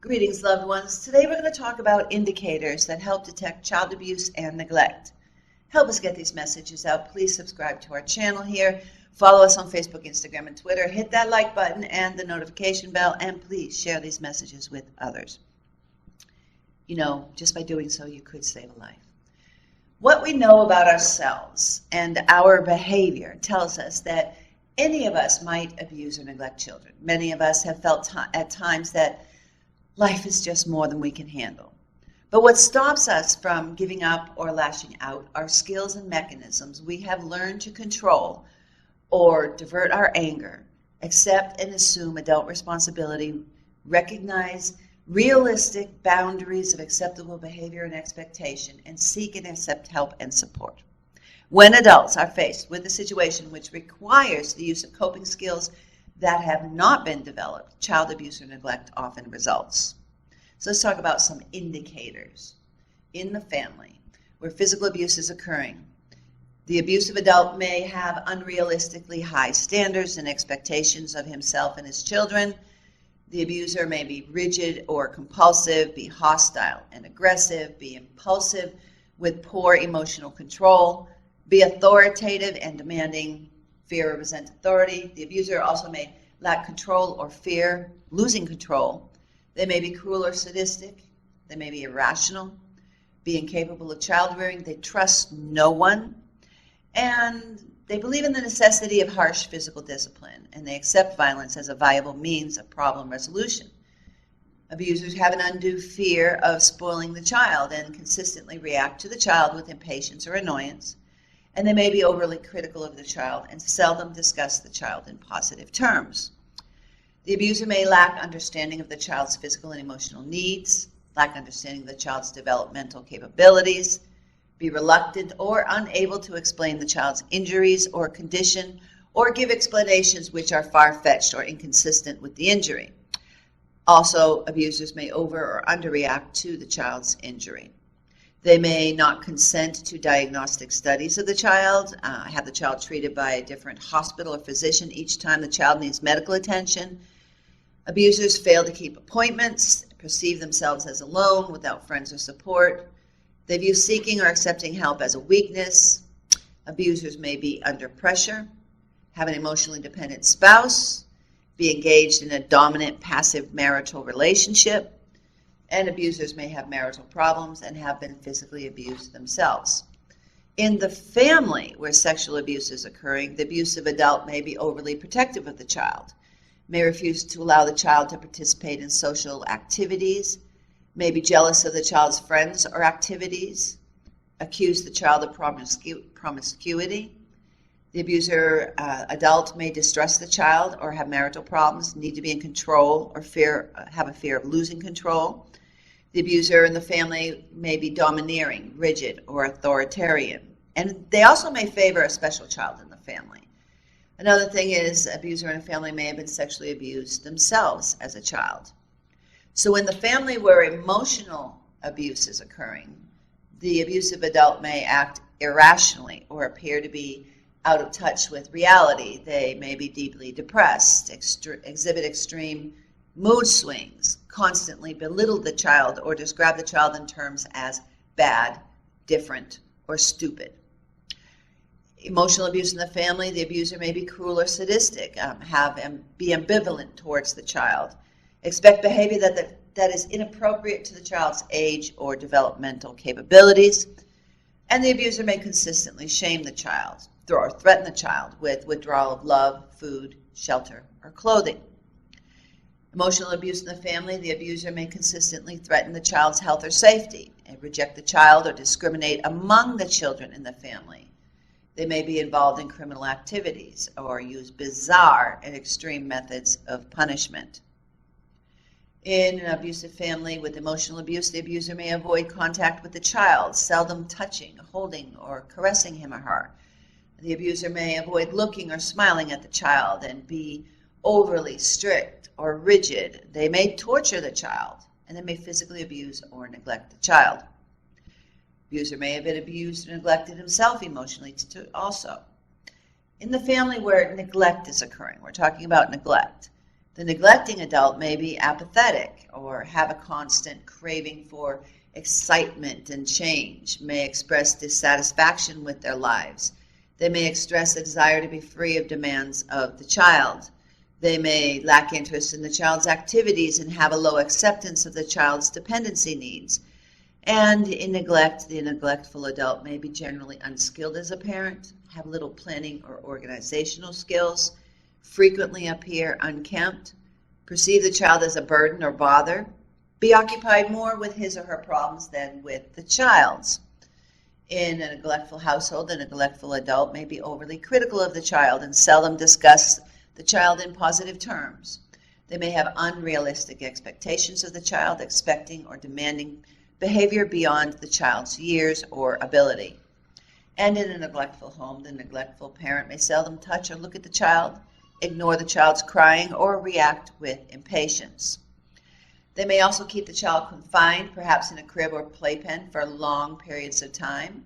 Greetings, loved ones. Today we're going to talk about indicators that help detect child abuse and neglect. Help us get these messages out. Please subscribe to our channel here. Follow us on Facebook, Instagram, and Twitter. Hit that like button and the notification bell, and please share these messages with others. You know, just by doing so, you could save a life. What we know about ourselves and our behavior tells us that any of us might abuse or neglect children. Many of us have felt at times that life is just more than we can handle. But what stops us from giving up or lashing out are skills and mechanisms we have learned to control or divert our anger, accept and assume adult responsibility, recognize realistic boundaries of acceptable behavior and expectation, and seek and accept help and support. When adults are faced with a situation which requires the use of coping skills that have not been developed, child abuse or neglect often results. So let's talk about some indicators. In the family where physical abuse is occurring, the abusive adult may have unrealistically high standards and expectations of himself and his children. The abuser may be rigid or compulsive, be hostile and aggressive, be impulsive with poor emotional control, be authoritative and demanding, fear or resent authority. The abuser also may lack control or fear losing control. They may be cruel or sadistic. They may be irrational, be incapable of child rearing. They trust no one, and they believe in the necessity of harsh physical discipline, and they accept violence as a viable means of problem resolution. Abusers have an undue fear of spoiling the child and consistently react to the child with impatience or annoyance. And they may be overly critical of the child and seldom discuss the child in positive terms. The abuser may lack understanding of the child's physical and emotional needs, lack understanding of the child's developmental capabilities, be reluctant or unable to explain the child's injuries or condition, or give explanations which are far-fetched or inconsistent with the injury. Also, abusers may over or underreact to the child's injury. They may not consent to diagnostic studies of the child, have the child treated by a different hospital or physician each time the child needs medical attention. Abusers fail to keep appointments, perceive themselves as alone without friends or support. They view seeking or accepting help as a weakness. Abusers may be under pressure, have an emotionally dependent spouse, be engaged in a dominant passive marital relationship, and abusers may have marital problems and have been physically abused themselves. In the family where sexual abuse is occurring, the abusive adult may be overly protective of the child, may refuse to allow the child to participate in social activities, may be jealous of the child's friends or activities, accuse the child of promiscuity. The abuser adult may distrust the child or have marital problems, need to be in control, or have a fear of losing control. The abuser in the family may be domineering, rigid, or authoritarian. And they also may favor a special child in the family. Another thing is, abuser in a family may have been sexually abused themselves as a child. So in the family where emotional abuse is occurring, the abusive adult may act irrationally or appear to be out of touch with reality. They may be deeply depressed, exhibit extreme mood swings, constantly belittle the child or describe the child in terms as bad, different, or stupid. Emotional abuse in the family, the abuser may be cruel or sadistic, be ambivalent towards the child, expect behavior that is inappropriate to the child's age or developmental capabilities, and the abuser may consistently shame the child or threaten the child with withdrawal of love, food, shelter, or clothing. Emotional abuse in the family, the abuser may consistently threaten the child's health or safety and reject the child or discriminate among the children in the family. They may be involved in criminal activities or use bizarre and extreme methods of punishment. In an abusive family with emotional abuse, the abuser may avoid contact with the child, seldom touching, holding, or caressing him or her. The abuser may avoid looking or smiling at the child and be overly strict or rigid. They may torture the child, and they may physically abuse or neglect the child. Abuser may have been abused or neglected himself emotionally also. In the family where neglect is occurring, we're talking about neglect, The neglecting adult may be apathetic or have a constant craving for excitement and change, may express dissatisfaction with their lives. They may express a desire to be free of demands of the child. They may lack interest in the child's activities and have a low acceptance of the child's dependency needs. And in neglect, the neglectful adult may be generally unskilled as a parent, have little planning or organizational skills, frequently appear unkempt, perceive the child as a burden or bother, be occupied more with his or her problems than with the child's. In a neglectful household, the neglectful adult may be overly critical of the child and seldom discuss the child in positive terms. They may have unrealistic expectations of the child, expecting or demanding behavior beyond the child's years or ability. And in a neglectful home, the neglectful parent may seldom touch or look at the child, ignore the child's crying, or react with impatience. They may also keep the child confined, perhaps in a crib or playpen, for long periods of time.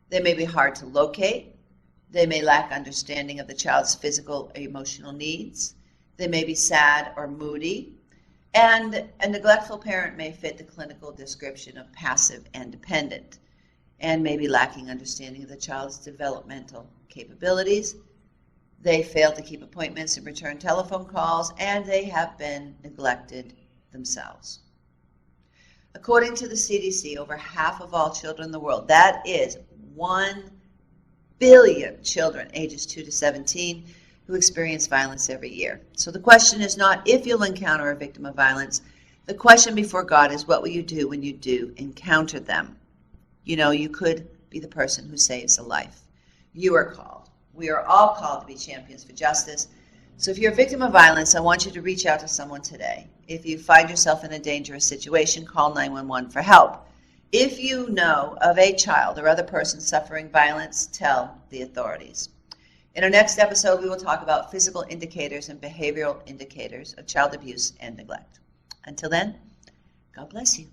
They may be hard to locate. They may lack understanding of the child's physical or emotional needs. They may be sad or moody. And a neglectful parent may fit the clinical description of passive and dependent, and may be lacking understanding of the child's developmental capabilities. They fail to keep appointments and return telephone calls, and they have been neglected themselves. According to the CDC, over half of all children in the world, that is 1 billion children ages 2 to 17, who experience violence every year. So the question is not if you'll encounter a victim of violence. The question before God is, what will you do when you do encounter them? You know, you could be the person who saves a life. You are called. We are all called to be champions for justice. So if you're a victim of violence, I want you to reach out to someone today. If you find yourself in a dangerous situation, call 911 for help. If you know of a child or other person suffering violence, tell the authorities. In our next episode, we will talk about physical indicators and behavioral indicators of child abuse and neglect. Until then, God bless you.